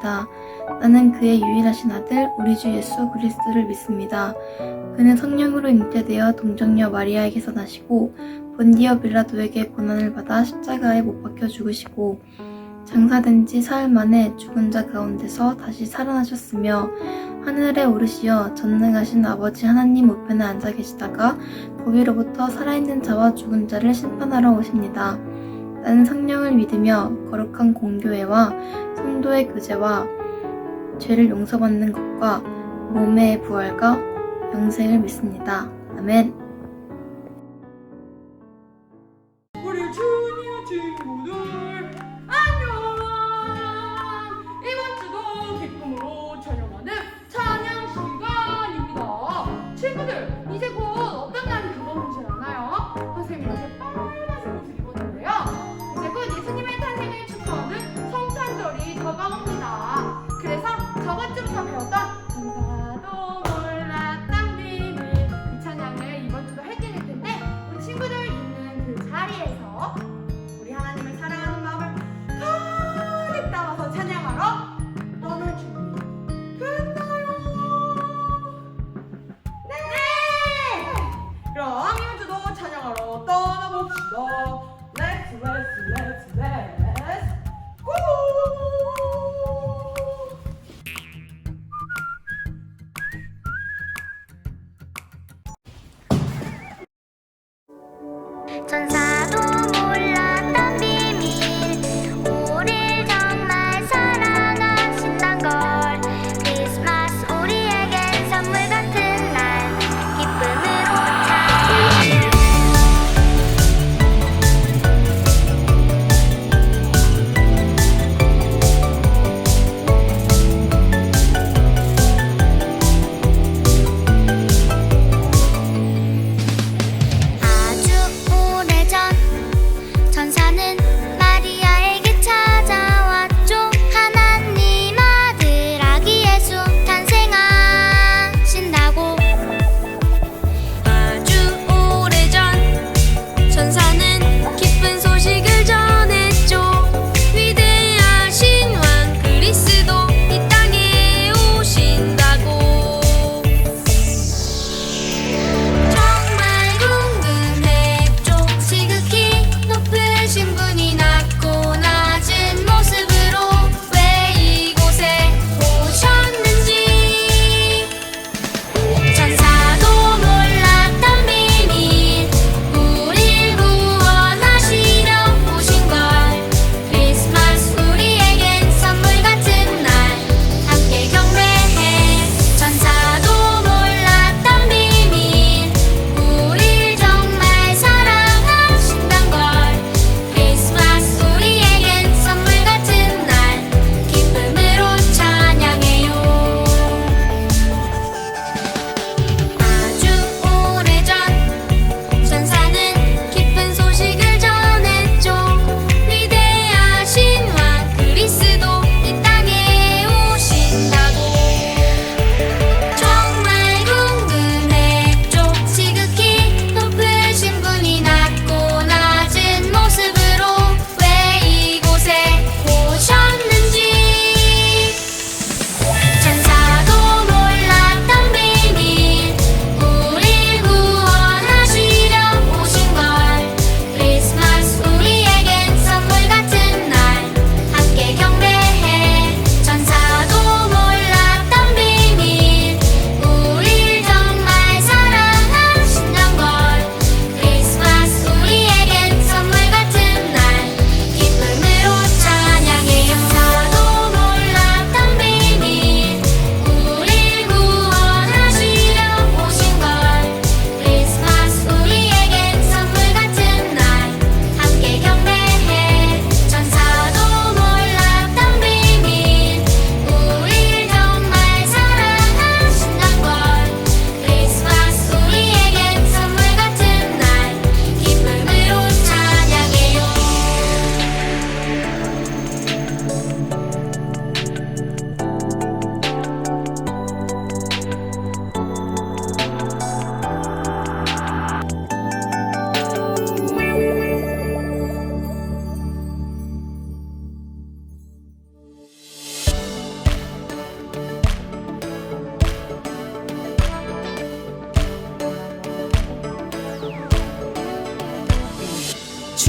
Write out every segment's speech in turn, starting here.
믿습니다. 나는 그의 유일하신 아들 우리 주 예수 그리스도를 믿습니다. 그는 성령으로 잉태되어 동정녀 마리아에게서 나시고 본디어 빌라도에게 고난을 받아 십자가에 못 박혀 죽으시고 장사된 지 사흘 만에 죽은 자 가운데서 다시 살아나셨으며 하늘에 오르시어 전능하신 아버지 하나님 우편에 앉아 계시다가 거기로부터 살아있는 자와 죽은 자를 심판하러 오십니다. 나는 성령을 믿으며 거룩한 공교회와 성도의 교제와 죄를 용서받는 것과 몸의 부활과 영생을 믿습니다. 아멘. 우리 주니어 친구들 안녕. 이번 주도 기쁨으로 찬양하는 찬양 시간입니다. 친구들, 이제 곧 어떤 날이 다가오는 줄 아나요? 선생님이 이렇게 빨간색 옷을 입었는데요. 이제 곧 예수님의 탄생을 축하하는 성탄절이 다가옵니다. 그래서 저번 주부터 배웠던 감사도 몰랐던 비밀 이 찬양을 이번 주도 할 텐데 우리 친구들 있는 그 자리에서 우리 하나님을 사랑하는 마음을 가득 담아서 찬양하러 떠날 준비 됐나요? 네! 그럼 이번 주도 찬양하러 떠나봅시다. Let's go!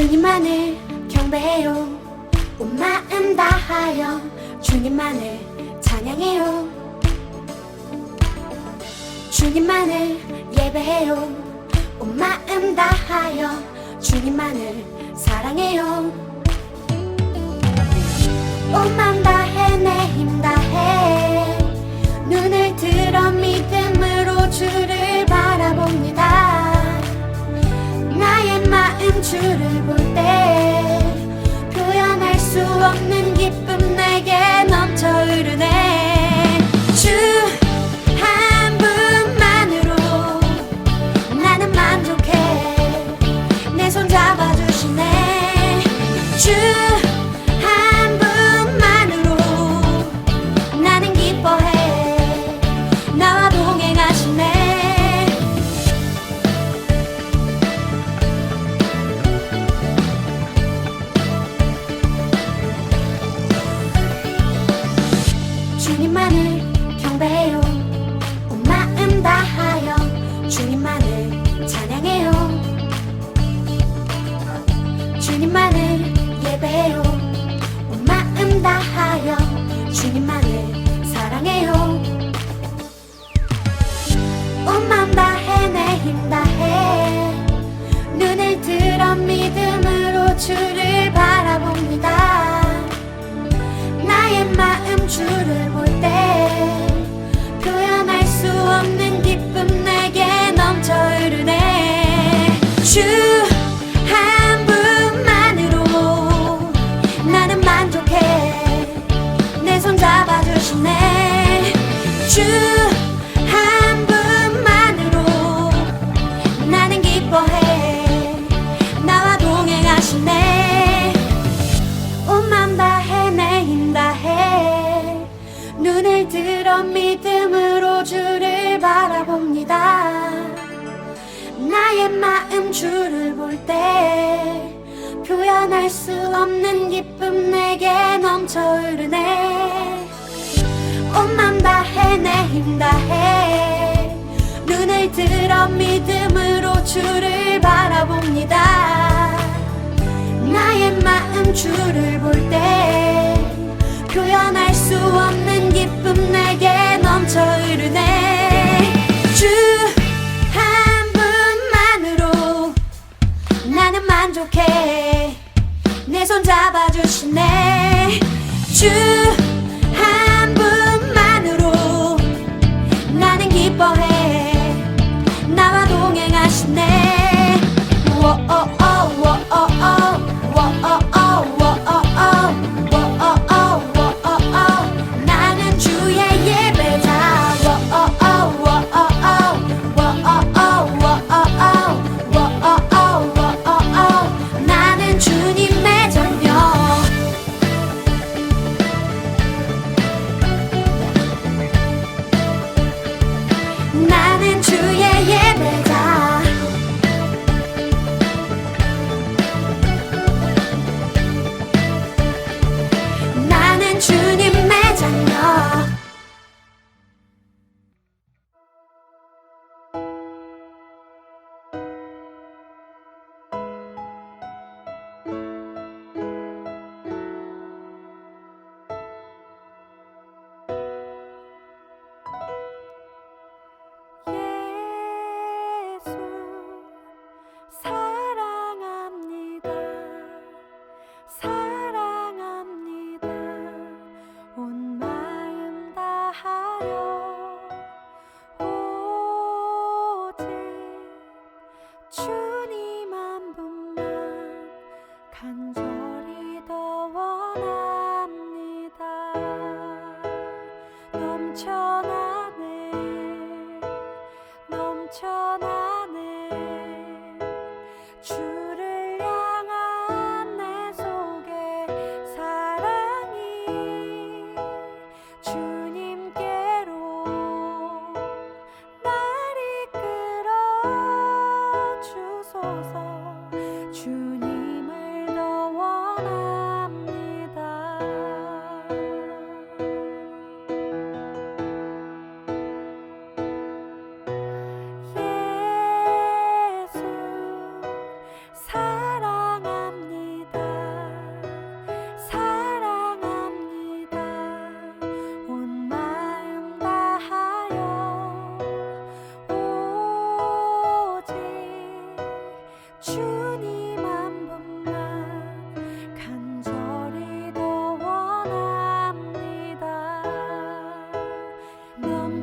주님만을 경배해요. 온 마음 다하여 주님만을 찬양해요. 주님만을 예배해요. 온 마음 다하여 주님만을 사랑해요. 온 마음 다해 내 힘 다해 눈을 들어 믿음으로 주를 바라봅니다. 나의 마음 주를 볼 때 표현할 수 없는 기쁨 내게 넘쳐 흐르네. 주 한 분만으로 나는 만족해. 내 손 잡아주시네. 주 한 분만으로 나는 기뻐해. 나와 동행하시네. 주님만을 경배해요. 온 마음 다하여 주님만을 찬양해요. 주님만을 예배해요. 온 마음 다하여 주님만을 사랑해요. 온 마음 다해 내 힘 다해 눈을 들어 믿음으로 주를 바라봅니다. 나의 마음 주를 볼 때 표현할 수 없는 기쁨 내게 넘쳐 흐르네. 주 한 분만으로 나는 만족해. 내 손 잡아주시네. 주 한 분만으로 나는 기뻐해. 나와 동행하시네. 온 맘 다해 내 힘 다해 눈을 들어 믿음으로 주를 바라봅니다. 나의 마음 주를 볼 때 표현할 수 없는 기쁨 내게 넘쳐 흐르네. 온 맘 다해 내 힘 다해 눈을 들어 믿음으로 주를 바라봅니다. 나의 마음 주를 볼 때 표현할 수 없는 기쁨 내게 넘쳐 흐르네. 주 한 분만으로 나는 만족해. 내 손 잡아주시네. 주 한 분만으로 나는 기뻐해. 나와 동행하시네. 나는 주의 예배자. 나는 주님의 자녀.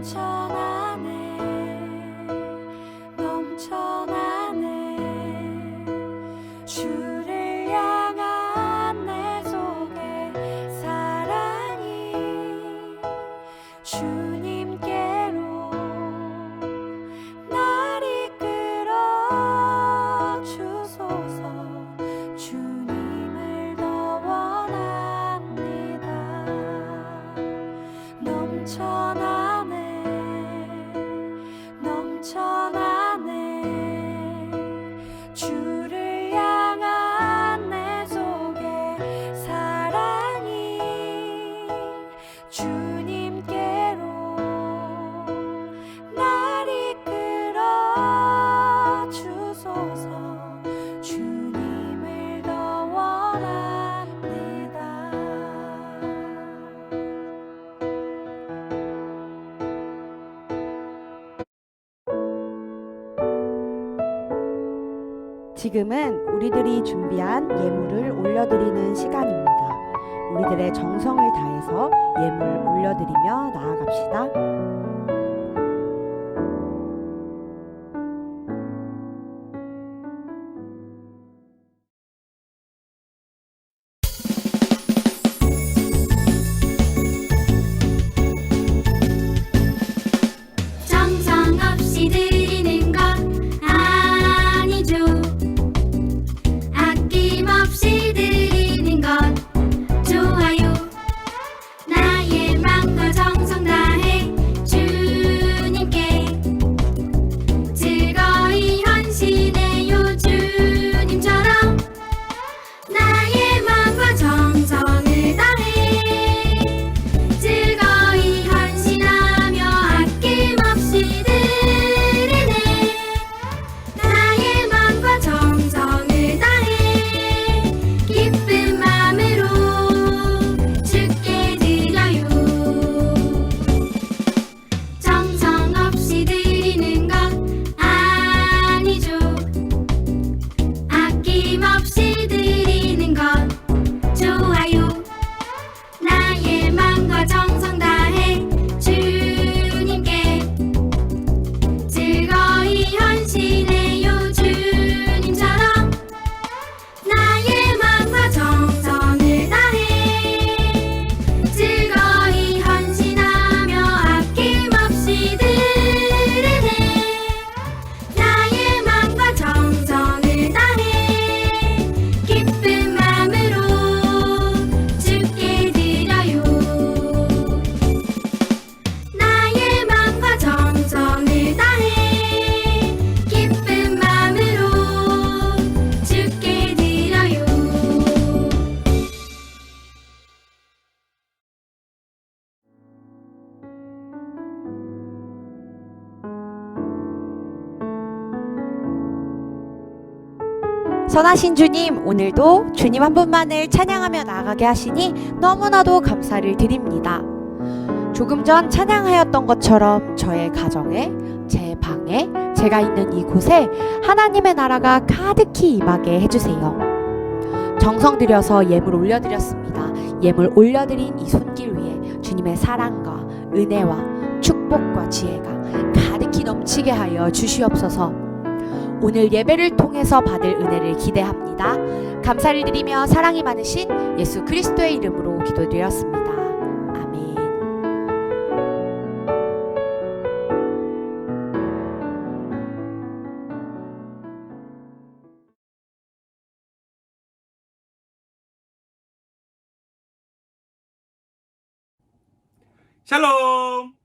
넘쳐나네 주를 향한 내 속에 사랑이 주님께로 날 이끌어 주소서 주님을 더 원합니다 넘쳐나네 주를 향한 내 속에 사랑이 주님께로 날 이끌어 주소서 주님을 더 원합니다 지금은 우리들이 준비한 예물을 올려드리는 시간입니다. 우리들의 정성을 다해서 예물 올려드리며 나아갑시다. 정성 없이 드리는 것 아니죠 아낌없이 드리는 것 좋아요 나의 맘과 정성 다해 주님께 즐거이 헌신해요 주님처럼 나의 맘과 정성을 다해 즐거이 헌신하며 아낌없이 드리네 나의 맘과 정성을 다해 기쁜 마음으로 주께 드려요 정성 없이 드리는 것 아니죠 아낌없이 드리는 것 좋아요 나의 맘과 정성 다해 주님께 즐거이 헌신해요 주님처럼 나의 맘과 정성을 다해 즐거이 헌신하며 아낌없이 드리네 나의 맘과 정성을 다해 기쁜 마음으로 주께 드려요 나의 맘과 정성을 다해 기쁜 마음으로 주께 드려요 선하신 주님, 오늘도 주님 한 분만을 찬양하며 나아가게 하시니 너무나도 감사를 드립니다. 조금 전 찬양하였던 것처럼 저의 가정에, 제 방에, 제가 있는 이곳에 하나님의 나라가 가득히 임하게 해주세요. 정성 들여서 예물 올려드렸습니다. 예물 올려드린 이 손길 위에 주님의 사랑과 은혜와 축복과 지혜가 가득히 넘치게 하여 주시옵소서. 오늘 예배를 통해서 받을 은혜를 기대합니다. 감사를 드리며 사랑이 많으신 예수 그리스도의 이름으로 기도드렸습니다. 아멘. 샬롬!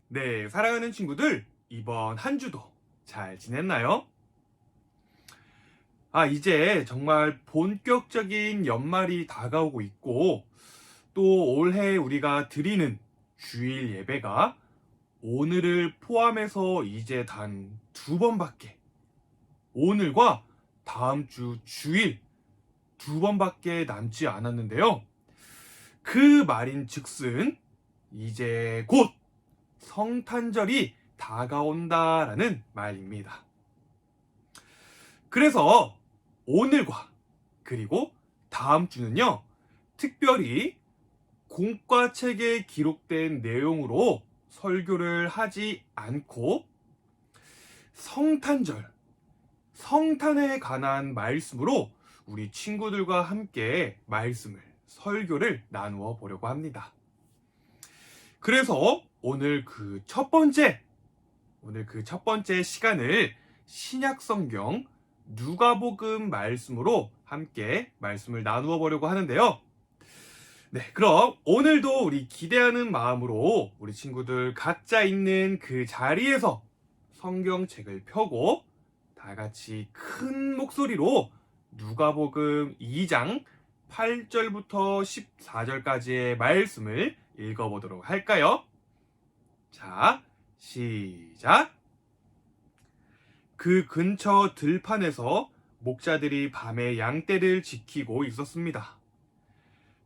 네, 사랑하는 친구들, 이번 한 주도 잘 지냈나요? 이제 정말 본격적인 연말이 다가오고 있고, 또 올해 우리가 드리는 주일 예배가 오늘을 포함해서 이제 단 2번밖에, 오늘과 다음 주 주일 2번밖에 남지 않았는데요. 그 말인 즉슨 이제 곧 성탄절이 다가온다라는 말입니다. 그래서 오늘과 그리고 다음 주는요, 특별히 공과책에 기록된 내용으로 설교를 하지 않고 성탄절, 성탄에 관한 말씀으로 우리 친구들과 함께 말씀을, 설교를 나누어 보려고 합니다. 그래서 오늘 그 첫 번째 시간을 신약성경 누가복음 말씀으로 함께 말씀을 나누어 보려고 하는데요. 네, 그럼 오늘도 우리 기대하는 마음으로 우리 친구들 각자 있는 그 자리에서 성경책을 펴고 다 같이 큰 목소리로 누가복음 2장 8절부터 14절까지의 말씀을 읽어보도록 할까요? 자, 시작! 그 근처 들판에서 목자들이 밤에 양떼를 지키고 있었습니다.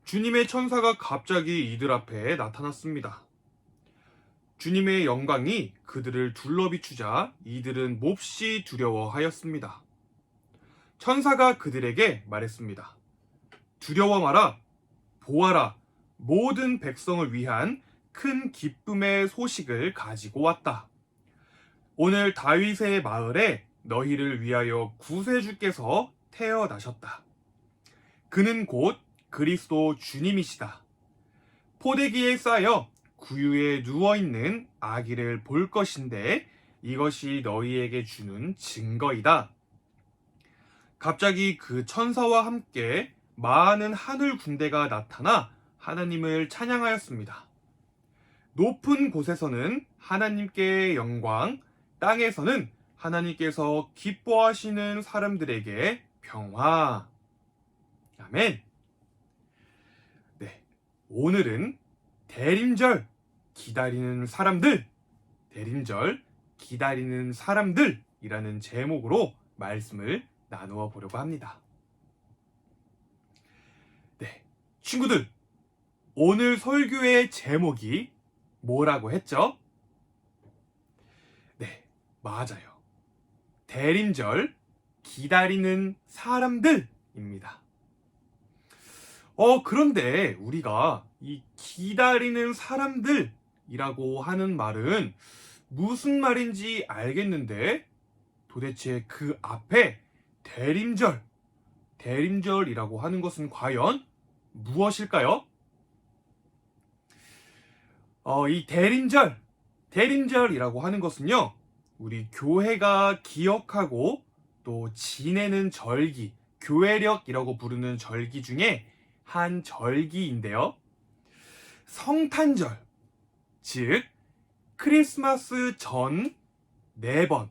주님의 천사가 갑자기 이들 앞에 나타났습니다. 주님의 영광이 그들을 둘러비추자 이들은 몹시 두려워하였습니다. 천사가 그들에게 말했습니다. 두려워 마라. 보아라. 모든 백성을 위한 큰 기쁨의 소식을 가지고 왔다. 오늘 다윗의 마을에 너희를 위하여 구세주께서 태어나셨다. 그는 곧 그리스도 주님이시다. 포대기에 쌓여 구유에 누워있는 아기를 볼 것인데 이것이 너희에게 주는 증거이다. 갑자기 그 천사와 함께 많은 하늘 군대가 나타나 하나님을 찬양하였습니다. 높은 곳에서는 하나님께 영광, 땅에서는 하나님께서 기뻐하시는 사람들에게 평화. 아멘. 네, 오늘은 대림절 기다리는 사람들, 대림절 기다리는 사람들이라는 제목으로 말씀을 나누어 보려고 합니다. 네, 친구들, 오늘 설교의 제목이 뭐라고 했죠? 네, 맞아요. 대림절 기다리는 사람들입니다. 그런데 우리가 이 기다리는 사람들이라고 하는 말은 무슨 말인지 알겠는데 도대체 그 앞에 대림절이라고 하는 것은 과연 무엇일까요? 이 대림절이라고 하는 것은요, 우리 교회가 기억하고 또 지내는 절기, 교회력이라고 부르는 절기 중에 한 절기인데요. 성탄절, 즉 크리스마스 전 4번,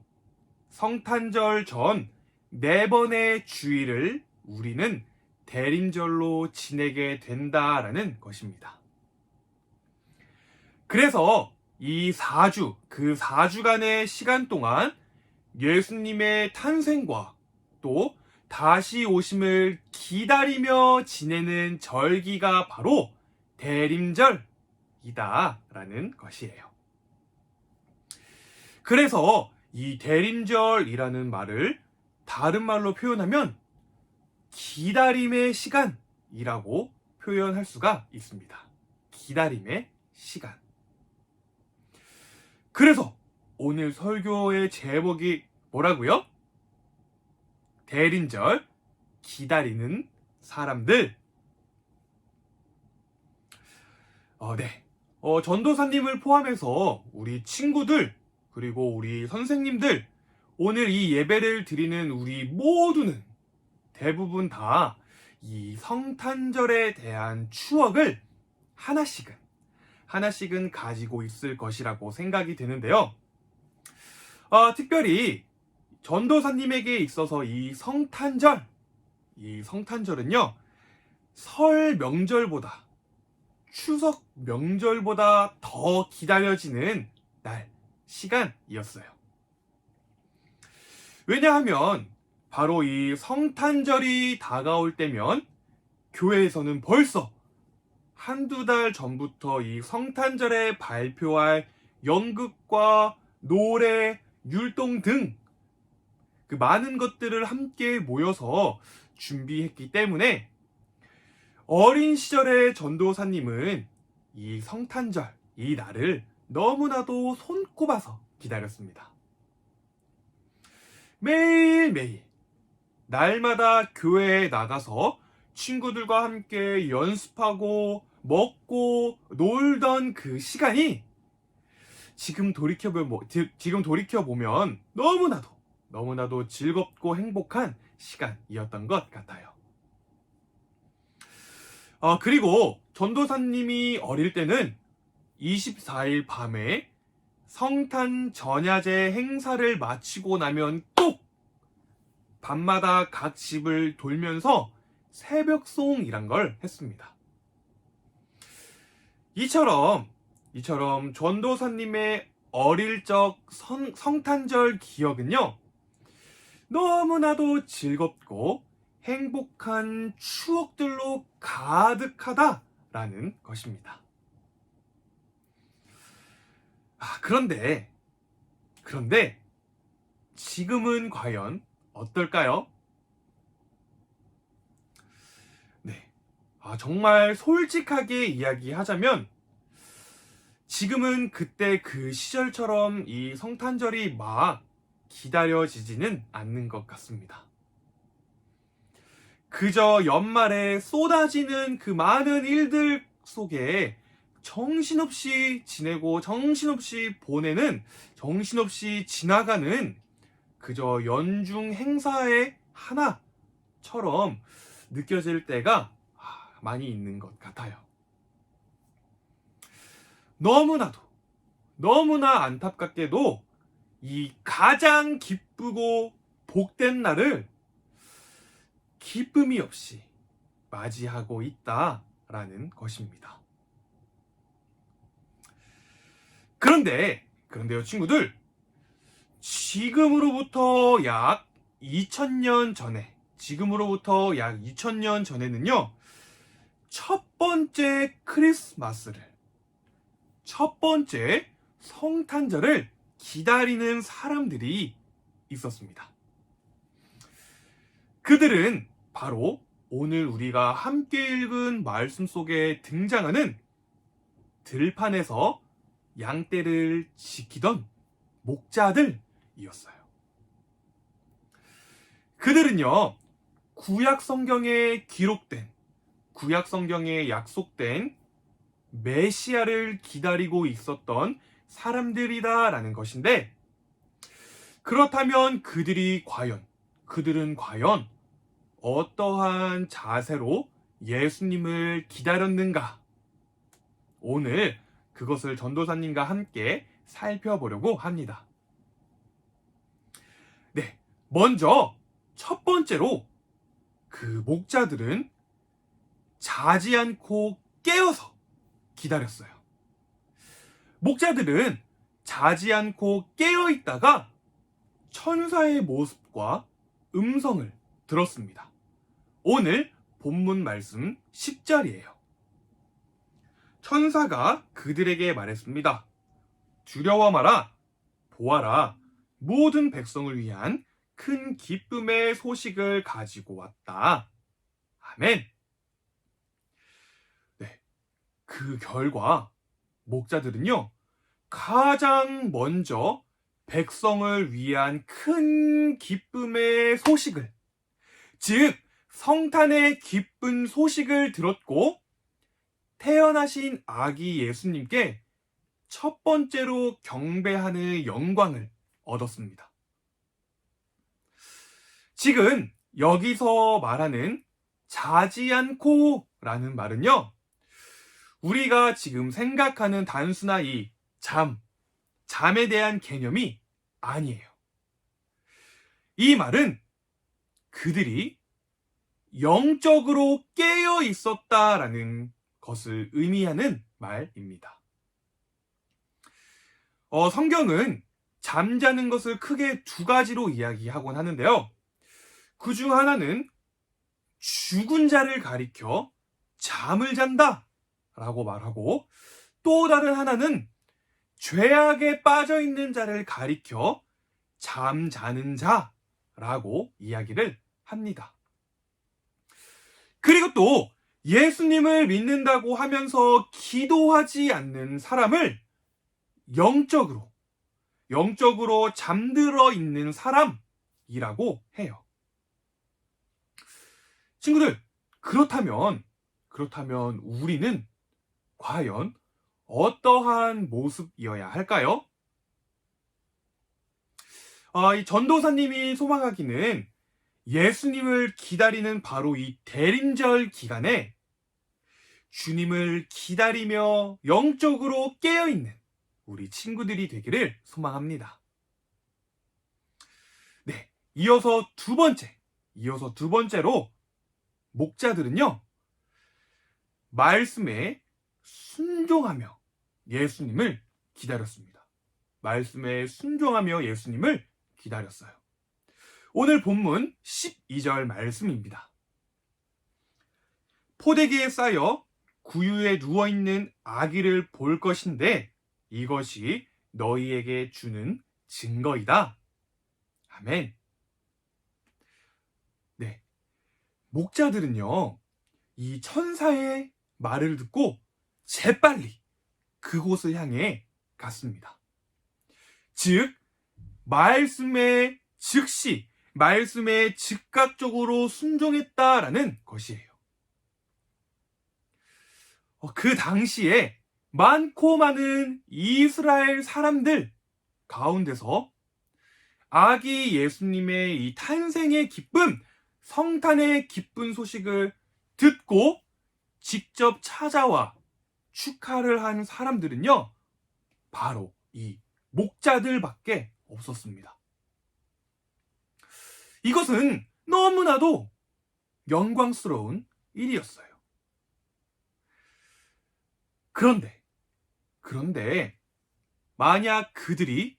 성탄절 전 4번의 주일을 우리는 대림절로 지내게 된다라는 것입니다. 그래서 이 4주, 그 4주간의 시간 동안 예수님의 탄생과 또 다시 오심을 기다리며 지내는 절기가 바로 대림절이다라는 것이에요. 그래서 이 대림절이라는 말을 다른 말로 표현하면 기다림의 시간이라고 표현할 수가 있습니다. 기다림의 시간. 그래서 오늘 설교의 제목이 뭐라고요? 대림절 기다리는 사람들. 네. 전도사님을 포함해서 우리 친구들 그리고 우리 선생님들 오늘 이 예배를 드리는 우리 모두는 대부분 다 이 성탄절에 대한 추억을 하나씩은 가지고 있을 것이라고 생각이 되는데요. 특별히 전도사님에게 있어서 이 성탄절은요, 설 명절보다, 추석 명절보다 더 기다려지는 시간이었어요. 왜냐하면 바로 이 성탄절이 다가올 때면 교회에서는 벌써 한두 달 전부터 이 성탄절에 발표할 연극과 노래, 율동 등 그 많은 것들을 함께 모여서 준비했기 때문에 어린 시절의 전도사님은 이 성탄절, 이 날을 너무나도 손꼽아서 기다렸습니다. 매일매일 날마다 교회에 나가서 친구들과 함께 연습하고 먹고 놀던 그 시간이 지금 돌이켜보면 너무나도 즐겁고 행복한 시간이었던 것 같아요. 그리고 전도사님이 어릴 때는 24일 밤에 성탄 전야제 행사를 마치고 나면 꼭 밤마다 각 집을 돌면서 새벽송이란 걸 했습니다. 이처럼 전도사님의 어릴 적 성탄절 기억은요, 너무나도 즐겁고 행복한 추억들로 가득하다라는 것입니다. 그런데 지금은 과연 어떨까요? 네. 정말 솔직하게 이야기하자면 지금은 그때 그 시절처럼 이 성탄절이 막 기다려지지는 않는 것 같습니다. 그저 연말에 쏟아지는 그 많은 일들 속에 정신없이 지내고 정신없이 보내는, 정신없이 지나가는 그저 연중 행사의 하나처럼 느껴질 때가 많이 있는 것 같아요. 너무나 안타깝게도 이 가장 기쁘고 복된 날을 기쁨이 없이 맞이하고 있다라는 것입니다. 그런데요, 친구들, 지금으로부터 약 2000년 전에는요, 첫 번째 크리스마스를, 첫 번째 성탄절을 기다리는 사람들이 있었습니다. 그들은 바로 오늘 우리가 함께 읽은 말씀 속에 등장하는 들판에서 양떼를 지키던 목자들이었어요. 그들은요, 구약 성경에 약속된 메시아를 기다리고 있었던 사람들이다라는 것인데, 그렇다면 그들은 과연 어떠한 자세로 예수님을 기다렸는가? 오늘 그것을 전도사님과 함께 살펴보려고 합니다. 네, 먼저 첫 번째로 그 목자들은 자지 않고 깨어서 기다렸어요. 목자들은 자지 않고 깨어 있다가 천사의 모습과 음성을 들었습니다. 오늘 본문 말씀 10절이에요. 천사가 그들에게 말했습니다. 두려워 마라. 보아라. 모든 백성을 위한 큰 기쁨의 소식을 가지고 왔다. 아멘. 네, 그 결과 목자들은요, 가장 먼저 백성을 위한 큰 기쁨의 소식을, 즉 성탄의 기쁜 소식을 들었고 태어나신 아기 예수님께 첫 번째로 경배하는 영광을 얻었습니다. 지금 여기서 말하는 자지 않고 라는 말은요, 우리가 지금 생각하는 단순한 이 잠에 대한 개념이 아니에요. 이 말은 그들이 영적으로 깨어 있었다라는 것을 의미하는 말입니다. 성경은 잠자는 것을 크게 두 가지로 이야기하곤 하는데요. 그 중 하나는 죽은 자를 가리켜 잠을 잔다 라고 말하고, 또 다른 하나는 죄악에 빠져 있는 자를 가리켜 잠자는 자라고 이야기를 합니다. 그리고 또 예수님을 믿는다고 하면서 기도하지 않는 사람을 영적으로 잠들어 있는 사람이라고 해요. 친구들, 그렇다면 우리는 과연 어떠한 모습이어야 할까요? 이 전도사님이 소망하기는 예수님을 기다리는 바로 이 대림절 기간에 주님을 기다리며 영적으로 깨어있는 우리 친구들이 되기를 소망합니다. 네, 이어서 두 번째로 목자들은요, 말씀에 순종하며 예수님을 기다렸습니다. 말씀에 순종하며 예수님을 기다렸어요. 오늘 본문 12절 말씀입니다. 포대기에 쌓여 구유에 누워있는 아기를 볼 것인데 이것이 너희에게 주는 증거이다. 아멘. 네, 목자들은요, 이 천사의 말을 듣고 재빨리 그곳을 향해 갔습니다. 즉, 말씀에 즉각적으로 순종했다라는 것이에요. 그 당시에 많고 많은 이스라엘 사람들 가운데서 아기 예수님의 이 탄생의 기쁨, 성탄의 기쁜 소식을 듣고 직접 찾아와 축하를 한 사람들은요, 바로 이 목자들밖에 없었습니다. 이것은 너무나도 영광스러운 일이었어요. 그런데 만약 그들이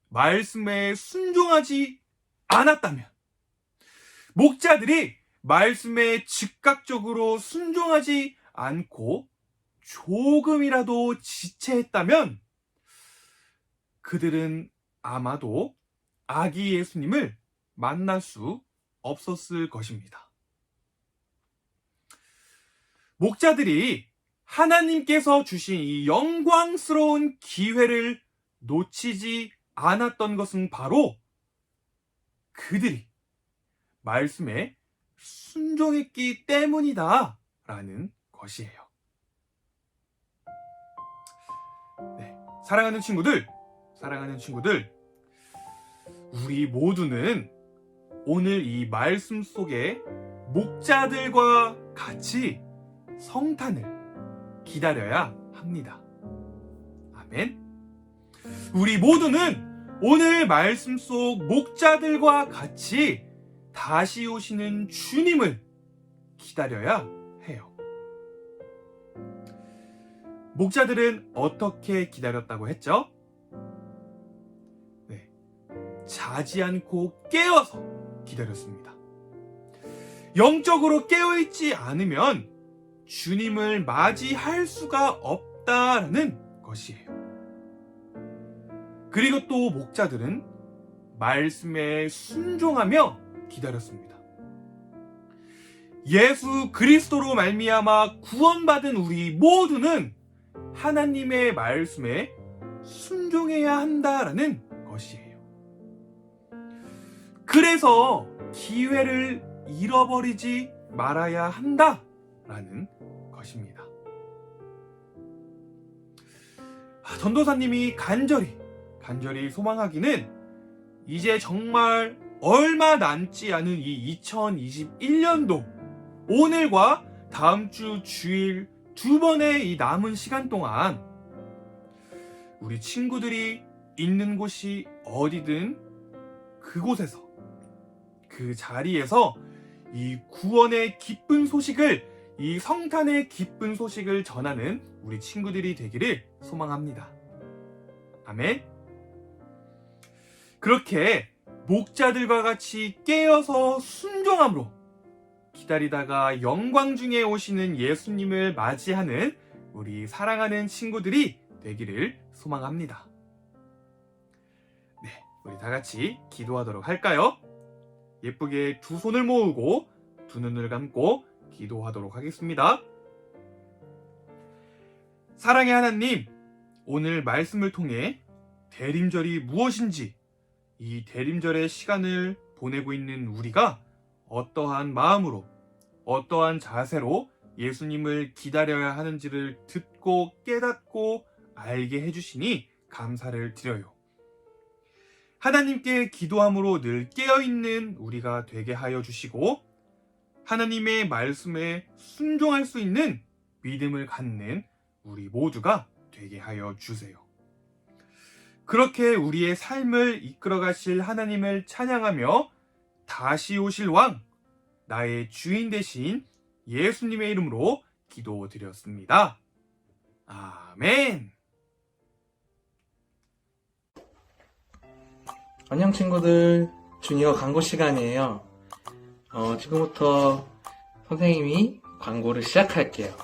말씀에 순종하지 않았다면, 목자들이 말씀에 즉각적으로 순종하지 않고 조금이라도 지체했다면 그들은 아마도 아기 예수님을 만날 수 없었을 것입니다. 목자들이 하나님께서 주신 이 영광스러운 기회를 놓치지 않았던 것은 바로 그들이 말씀에 순종했기 때문이다 라는 것이에요. 네, 사랑하는 친구들, 우리 모두는 오늘 이 말씀 속에 목자들과 같이 성탄을 기다려야 합니다. 아멘. 우리 모두는 오늘 말씀 속 목자들과 같이 다시 오시는 주님을 기다려야 해요. 목자들은 어떻게 기다렸다고 했죠? 네, 자지 않고 깨어서 기다렸습니다. 영적으로 깨어있지 않으면 주님을 맞이할 수가 없다라는 것이에요. 그리고 또 목자들은 말씀에 순종하며 기다렸습니다. 예수 그리스도로 말미암아 구원받은 우리 모두는 하나님의 말씀에 순종해야 한다라는 것이에요. 그래서 기회를 잃어버리지 말아야 한다라는 것입니다. 전도사님이 간절히 소망하기는 이제 정말 얼마 남지 않은 이 2021년도 오늘과 다음 주 주일 두 번의 이 남은 시간 동안 우리 친구들이 있는 곳이 어디든 그곳에서, 그 자리에서 이 구원의 기쁜 소식을, 이 성탄의 기쁜 소식을 전하는 우리 친구들이 되기를 소망합니다. 아멘. 그렇게 목자들과 같이 깨어서 순종함으로 기다리다가 영광 중에 오시는 예수님을 맞이하는 우리 사랑하는 친구들이 되기를 소망합니다. 네, 우리 다 같이 기도하도록 할까요? 예쁘게 두 손을 모으고 두 눈을 감고 기도하도록 하겠습니다. 사랑의 하나님, 오늘 말씀을 통해 대림절이 무엇인지, 이 대림절의 시간을 보내고 있는 우리가 어떠한 마음으로, 어떠한 자세로 예수님을 기다려야 하는지를 듣고 깨닫고 알게 해주시니 감사를 드려요. 하나님께 기도함으로 늘 깨어있는 우리가 되게 하여 주시고, 하나님의 말씀에 순종할 수 있는 믿음을 갖는 우리 모두가 되게 하여 주세요. 그렇게 우리의 삶을 이끌어 가실 하나님을 찬양하며 다시 오실 왕, 나의 주인 되신 예수님의 이름으로 기도드렸습니다. 아멘. 안녕 친구들, 주니어 광고 시간이에요. 지금부터 선생님이 광고를 시작할게요.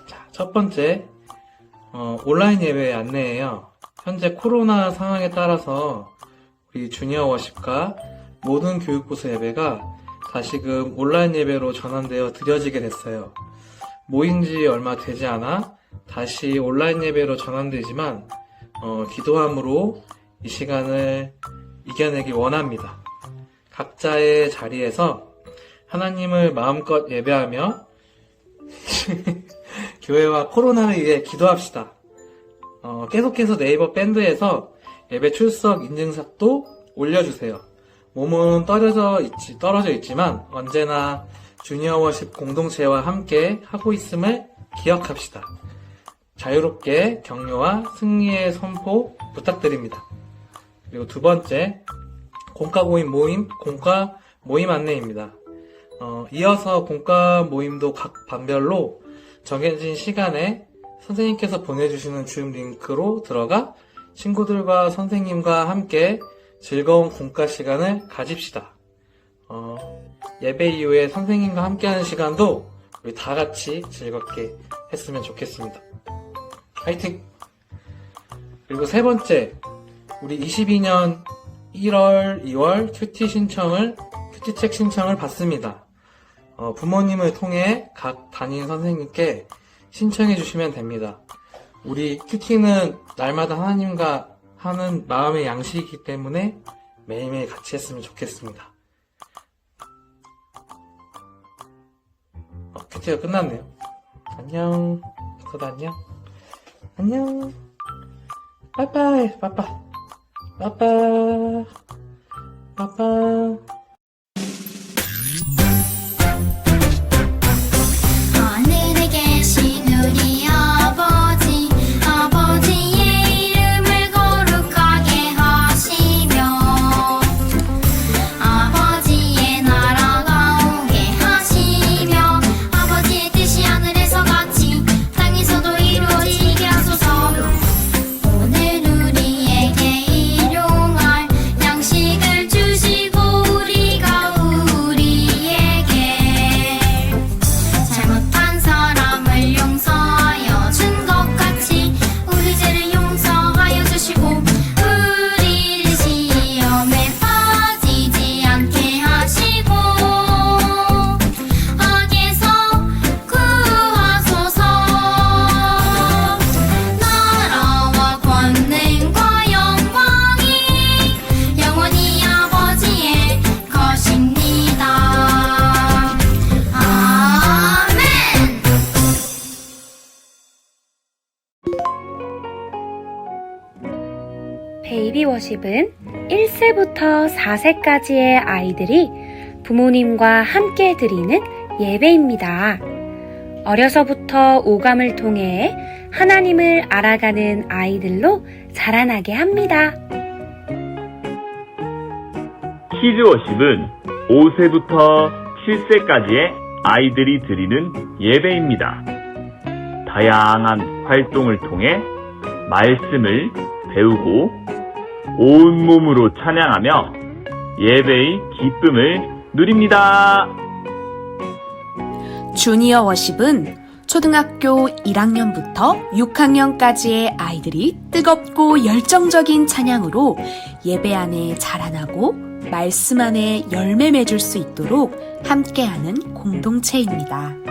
자, 첫 번째, 온라인 예배 안내예요. 현재 코로나 상황에 따라서 우리 주니어 워십과 모든 교육부서 예배가 다시금 온라인 예배로 전환되어 드려지게 됐어요. 모인 지 얼마 되지 않아 다시 온라인 예배로 전환되지만 기도함으로 이 시간을 이겨내기 원합니다. 각자의 자리에서 하나님을 마음껏 예배하며 교회와 코로나를 위해 기도합시다. 계속해서 네이버 밴드에서 예배 출석 인증샷도 올려주세요. 몸은 떨어져 있지만 언제나 주니어 워십 공동체와 함께 하고 있음을 기억합시다. 자유롭게 격려와 승리의 선포 부탁드립니다. 그리고 두 번째, 공과 모임 안내입니다. 이어서 공과 모임도 각 반별로 정해진 시간에 선생님께서 보내주시는 줌 링크로 들어가 친구들과 선생님과 함께 즐거운 공과 시간을 가집시다. 예배 이후에 선생님과 함께하는 시간도 우리 다 같이 즐겁게 했으면 좋겠습니다. 화이팅! 그리고 세 번째, 우리 22년 1월, 2월 큐티책 신청을 받습니다. 부모님을 통해 각 담임 선생님께 신청해 주시면 됩니다. 우리 큐티는 날마다 하나님과 하는 마음의 양식이기 때문에 매일매일 같이 했으면 좋겠습니다. 큐티가 끝났네요. 안녕. 저도 안녕. 안녕. 빠빠이. 빠빠. 빠빠. 빠빠. 하늘에 계신 우리 아버지, 아버지의 이름을 거룩하게 하시며 아버지의 나라가 오게 하시며 아버지의 뜻이 하늘에서 같이 땅에서도 이루어지게 하소서. 오늘 우리에게 일용할 양식을 주시고 우리가 우리에게 잘못한 사람을 용서하여 준 것 같이 우리 죄를 용서하여 주시고 우리를 시험에 빠지지 않게 하시고 악에서 구하소서. 나라와 권능과 영광이 영원히 아버지의 것입니다. 아멘. 베이비 워십은 1세부터 4세까지의 아이들이 부모님과 함께 드리는 예배입니다. 어려서부터 오감을 통해 하나님을 알아가는 아이들로 자라나게 합니다. 키즈워십은 5세부터 7세까지의 아이들이 드리는 예배입니다. 다양한 활동을 통해 말씀을 배우고 온몸으로 찬양하며 예배의 기쁨을 누립니다. 주니어 워십은 초등학교 1학년부터 6학년까지의 아이들이 뜨겁고 열정적인 찬양으로 예배 안에 자라나고 말씀 안에 열매 맺을 수 있도록 함께하는 공동체입니다.